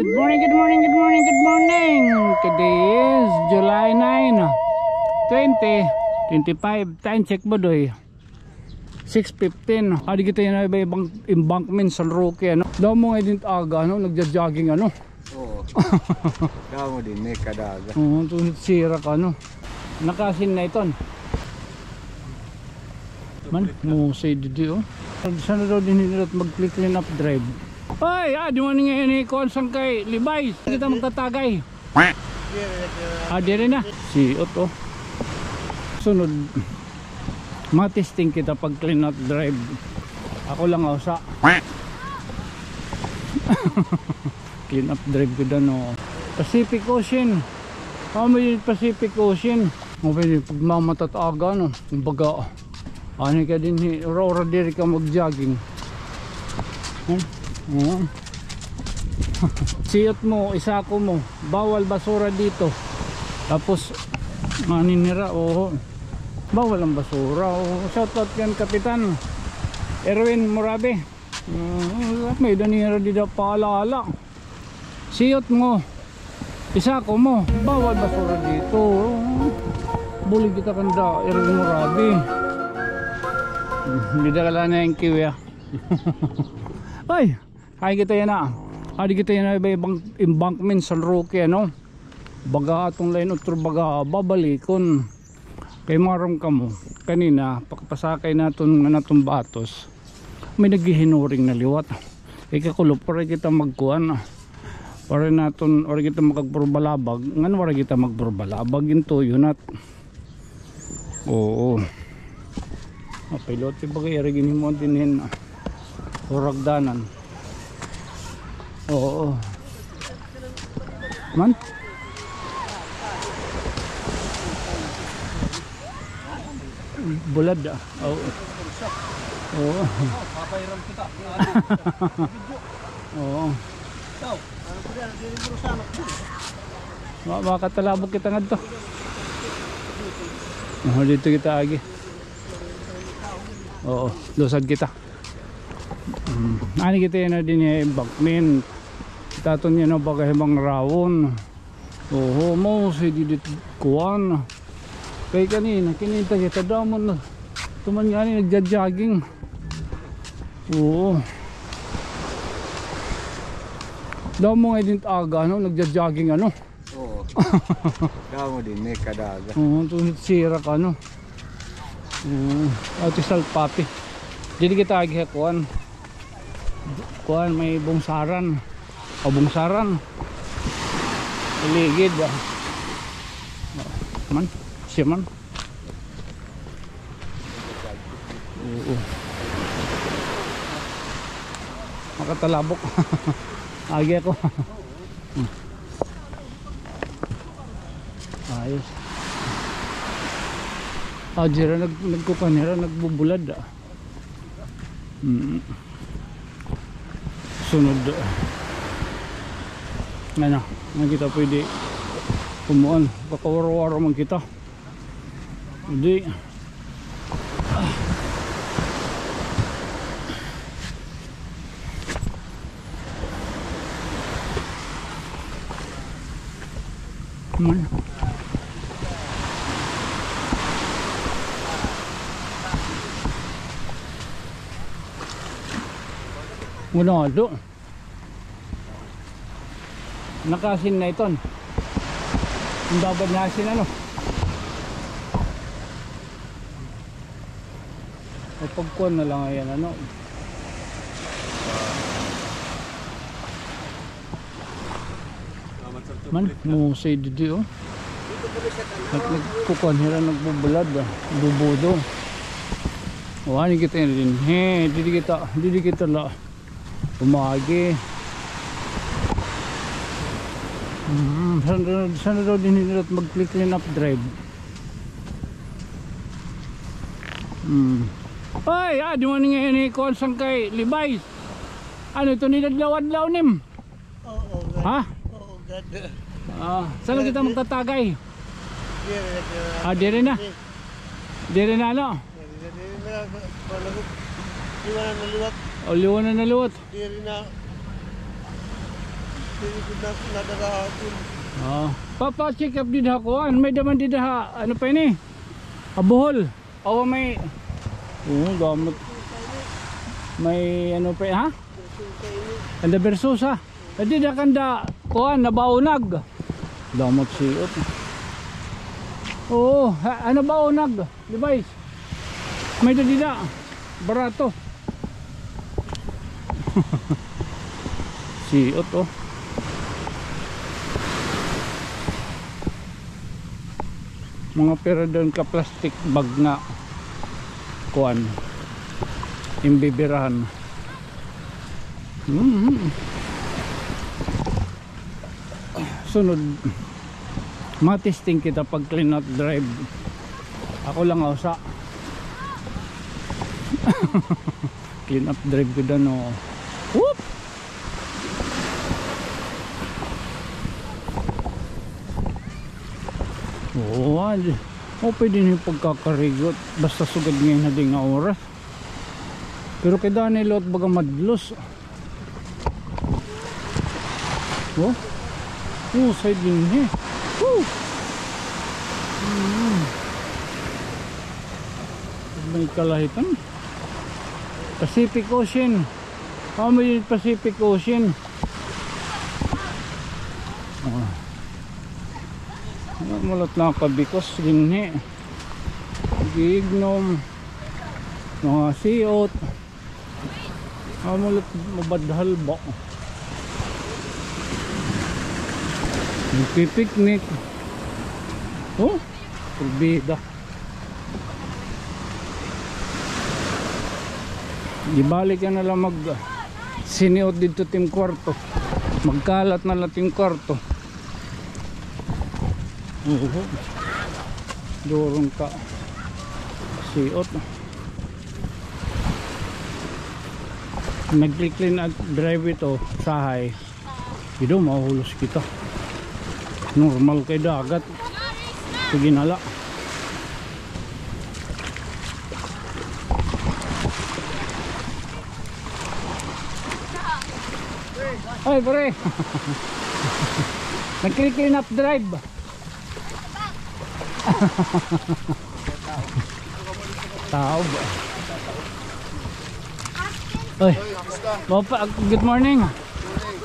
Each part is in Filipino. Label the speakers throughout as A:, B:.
A: Good morning, good morning, good morning, good morning. Today is July 9, 2025. Time check ba doy? 6:15. Adi kita yun na ibang embankment sa Roque, ano? Daw mo ngayon din aga, ano? Nagja-jogging, ano?
B: Oo. Daw mo din, may kadaga.
A: Oo, sira ka, ano? Nakasin na ito. Man, musay dito, oh. Sana daw din nila mag-click clean up drive. Ay, di mo ngayon ni Konsang kay Libay. Kita magtatagay. Dire na. Si Otto. Sunod. Matesting kita pag clean up drive. Ako lang sa clean up drive ko doon, oh. Pacific Ocean. May Pacific Ocean. Pag mamatataga, no. Kumbaga, ano ka din, ora diri ka mag-jogging. Siyot mo, isako mo, bawal basura dito. Tapos maninira, bawal ang basura. Shoutout yan Kapitan Erwin Morabe. May danira dito paalala. Siyot mo, isako mo, bawal basura dito. Buli kita kanda Erwin Morabe. Hindi na kala na yung kiwi. Ay, kaya kita yan na. Adi kita yan na ibang embankment sa Roque, ano? Baga atong line utro baga babalikon. Kay maram ka mo. Kanina, pakapasakay natin nga natong batos. May naghihinuring na liwat. Ikakulop, para kita magkuhan. Para natin, para kita makagpurbalabag. Nga para kita magpurbalabag. Ginto, yun at. Oo. Pilot, bagay, irigin mo din ragdanan. Oo. Man? Bulad Oo. Oo.
B: Papairam kita.
A: Oo. Makatalabog kita nga to. Dito kita agi. Oo, lusad kita. Ani kita na din yung embankment. Taton yan ang bagahimang rawon. Oo, mo si didit kuwan. Kaya kanina, kinita kita daw mo na. Tuman nga ni nagja-jogging. Oo. Daw mo nga din aga, ano? Nagja-jogging, ano?
B: Oo. Daw mo din, may kadaga.
A: Oo, sira ka, ano? Autisal papi. Jadi kita agi kuan may bungsaran bungsaran ligid man siya man. Oo, makatalabok. Agi ako. Ayos. Jira nagkukanira, nagbubulad. Sunod. Ano, kita pwede kumuan. Pakawaro-waro man kita. Hindi. Man. Muna do. Nakasin na ito. Ang babad na asin, ano? O pagkuhan na lang ayan, ano? Man, musay dito, oh. Nagkukuhan nila, nagbubulad, bubudo. O, ano kita yun din? Didi kita la. Umagi. Sana daw din nila mag-click clean up drive. Ay, di mo ngayon ni Konsang kay Libay. Ano ito niladlaw-adlaw nim?
B: Oo.
A: Ha?
B: Oo, ganda.
A: Saan kita magtatagay? Dire na. Dire na, ano?
B: Liwanan na liwat.
A: O liwanan na liwat.
B: Diri na
A: Papa check up din ako. May daman din ha. Ano pa ini? Abuhol. O may gamot. May ano pa ha? Kanda Versusa. Hindi na kanda kuan nabaunag. Damot siot. Oo, ano baunag? Device. May dida. Barato. Siot oh. Mga pera doon ka plastic bag na kuan imbibirahan. Sunod matesting kita pag clean out drive. Ako lang sa clean up drive ko doon oh. Whoop! Pwede nyo pagkakarigot basta sugad ngayon na din nga oras. Pero kay Daniel at baga madlos. Side din may kalahitan. Pacific Ocean. May Pacific Ocean. Mulat na kabikos ginhi gignom mga siot mulat mabadhal ba nagpipiknik turbida ibalik ka na lang mag siniot dito tim kwarto magkalat na lang tim kwarto. Durong ka siot nag-clean at drive ito sahay ito mahulos kita normal kay dagat ito ginala ay pare nag-clean up drive tao ba? Oy, good morning.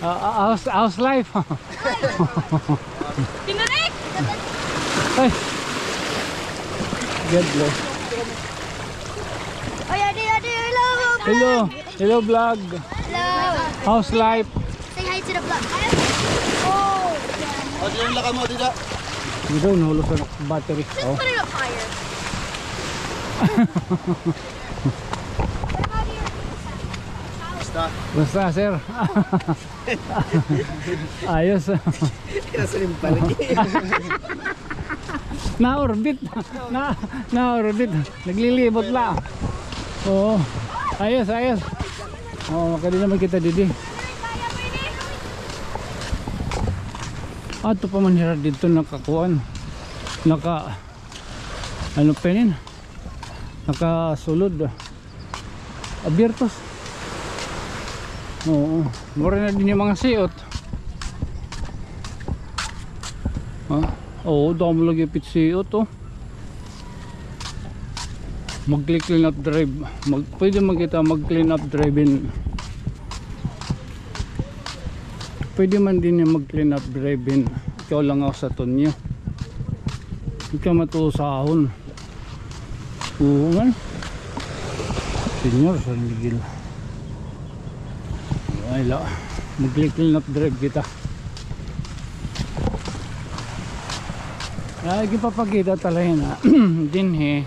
A: How's life?
C: Pinarik!
A: Ay. God bless.
C: Oh, hello.
A: Hello vlog.
C: Hello.
A: How's life?
C: Say hi to the vlog. Oh.
B: Diyan lang mo dito.
A: Dito nahulog sa battery.
C: Just put it up higher.
A: Basta sir. Ayos. Na-orbit. Na-orbit. Naglilibot lang. Oo. Ayos. Kaya naman kita didi. Ito pa man hira dito nakakuan. Ano penin? Nakasulod. Abiertos. Oo. Mura na din yung mga siot. Oo, dami lagi pit siot oh. Mag-clean up drive. Pwede man kita mag-clean up drive in. Pwede man din yung mag-clean up drive in. Ikaw lang ako sa tunyo. Ikaw matusahon. Oo man. Senyor, San Miguel. Ay la. Mag-clean up drive kita. Ay, ipapakita talaga na din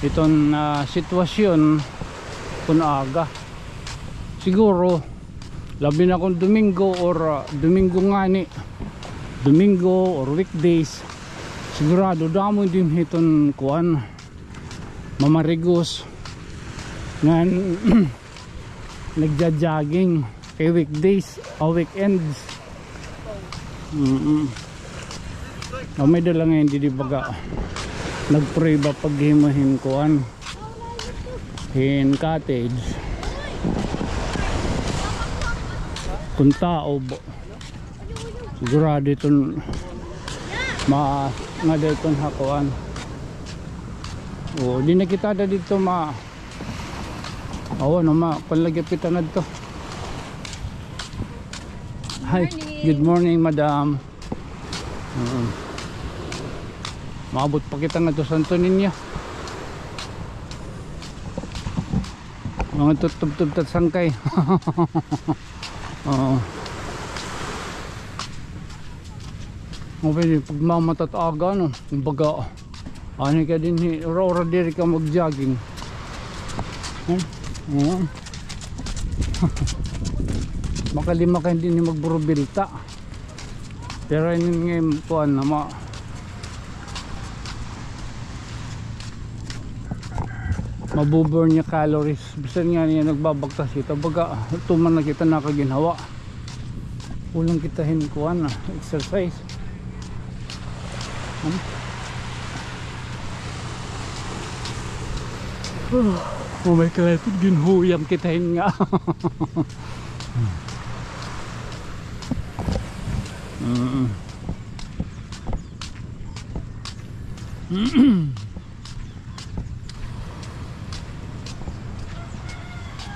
A: itong sitwasyon kung aga. Siguro labi na kung Domingo or Domingo ngani, Domingo or weekdays, sigurado damo din itong kuan mamarigos nga nagja-jogging kay weekdays o weekends. May dala ngayon di baga nagpray ba paghimahin kuan hin cottage kung tao Sigurado itong nga dito hakuan. Oh, di na kita da dito awa no panlagipitan na dito. Hi, good morning madam. Maabot pa kita nga to Santo Niño. Mga tutub-tub tat sangkay. Oo. Okay, pag mamatat aga no, kumbaga ano ka din ora diri ka mag-jogging. Makalima ka hindi ni magburubilta. Pero yun ngayon kuhan na mabuburn niya calories. Bisan nga niya nagbabagtas ito. Baga tuman na kita nakaginawa. Ulang kita hinkuhan na exercise. Oh my God, ginhuyam kita nga.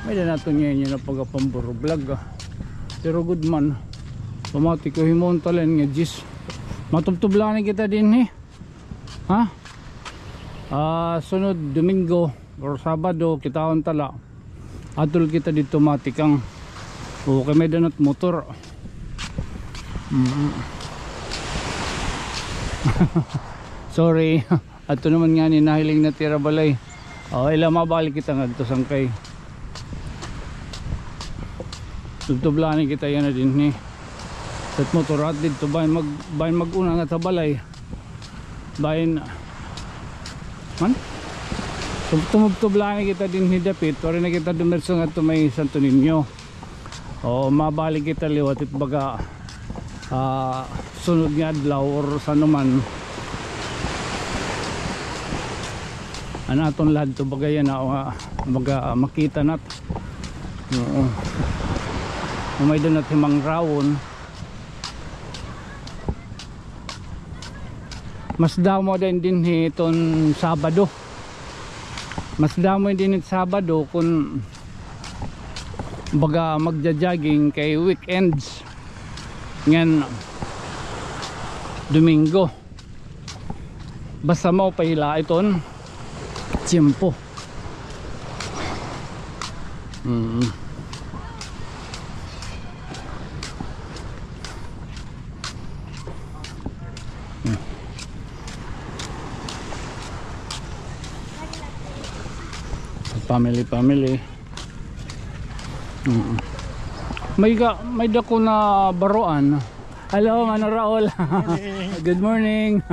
A: May na nato niya na pagapamburo vlog pero good man pamati ko himon talen nga jis matubtublanan kita din ha sunod Domingo or Sabado kita on tala atol kita dito matikang okay may danat motor. Sorry ato naman nga ni nahiling na tira balay ila mabalik kita nga dito sangkay tubtublanan kita yan na din sa motor at dito bayan mag-una nga tabalay bayan man tumubtublanan kita din hidapit wala na kita dumerso nga ito may Santo Niño mabalik kita liwat it baga sunod nga adlaw or sa naman aton lahat to baga yan baga makita nat may doon natin mang rawon mas damo din itong Sabado mas damo din it Sabado kung baga magja-jogging kay weekends ngan Domingo basta mo pahila iton tiyempo family may dako na baroan. Hello Mano Raul. Good morning.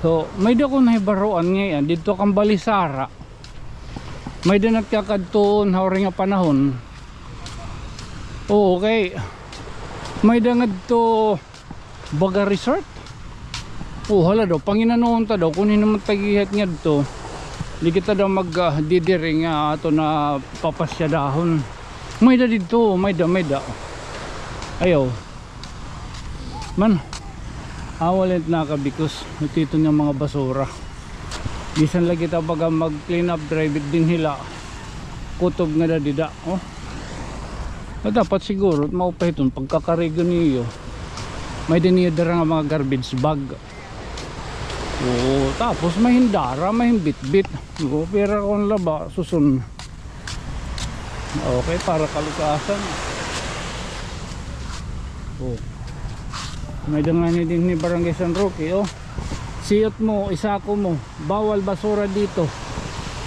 A: So may dako na baroan ngayon dito kang Balisara may din nagkakadtoon hawring nga panahon okay may dangad to baga resort. Hala daw, Panginoon ta daw, kunin naman tagihat nga dito. Di kita daw magdidiring ato na papasya dahon. May da dito, may da. Ayaw. Man, awalit na ka because natito ng mga basura. Bisan lagi kita baga mag clean up drive din hila. Kutob nga da dida. Dapat siguro, maupahiton pagkakarigo niyo. May din niyo dara nga mga garbage bag. Tapos may hindara, may himbit-bit. Pero kung laba, susun. Okay, para kalukasan. May dangani din ni Barangay San Roque. Siyot mo, isako mo. Bawal basura dito.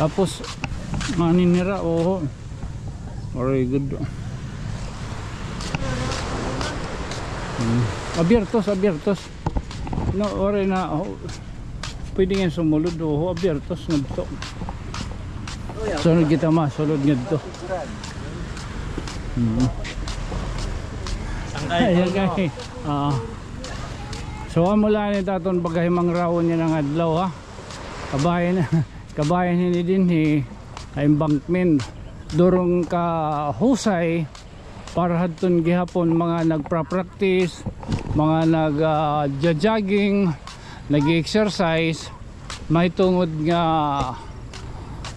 A: Tapos, maninira. Very good. Abiertos. No, ore na. Pwede nga sumulod abiertos nga dito. Sunod kita sulod nga dito. Ayan kay so mula ni taton bagay mang rawon niya ng adlaw kabayan din embankment durong ka husay para hadton gihapon mga nagpa-practice, mga nag-jogging, nag-exercise, may tungod nga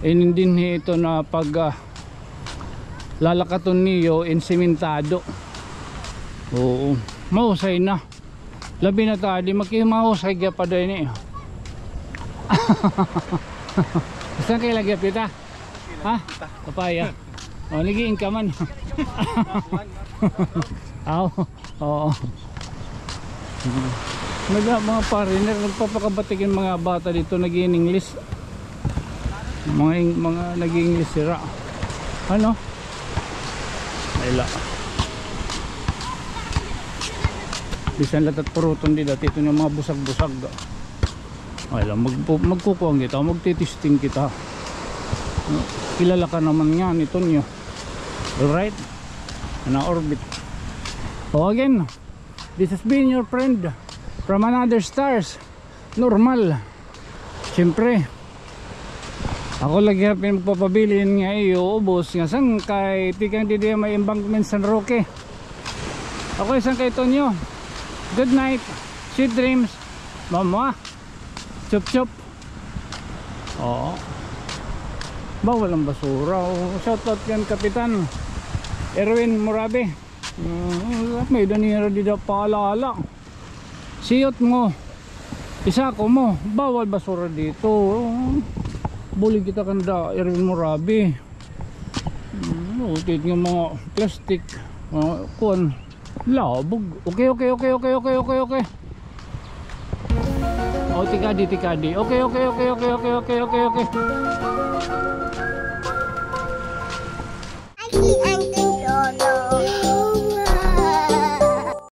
A: inindinhi ito na pag lalakaton niyo insimentado. Oo, mahusay na. Labi na tadi makimahusay gya pa din eh. Saan kayo lagi pita? Ha? Papaya. O, nagiin ka man. Aw, oo. Mga foreigner, nagpapakabatigin mga bata dito nag-i English. Mga nag-i English sira. Ano? Ayla. Bisan latat puruton di dati ito yung mga busag-busag. Ayla, magkukuha kita, magtitisting kita. Kilala ka naman nga nito nyo. Alright? Na orbit. So again, this has been your friend from another stars. Normal. Siyempre, ako lagi hapin magpapabilin nga iyo ubos nga sang kay tikang di may embankment San Roque. Ako isang kay Tonyo. Good night, sweet dreams, mama. Chop chop. Oo. Bawal ang basura. Shoutout yan Kapitan Erwin Morabe. May danira di daw paalala. Siyot mo, isa ko mo, bawal basura dito. Buli kita kanda Erwin Morabe. Utit nga mga plastic, kuwan, labog. Okay. Oh, tikadi. Okay.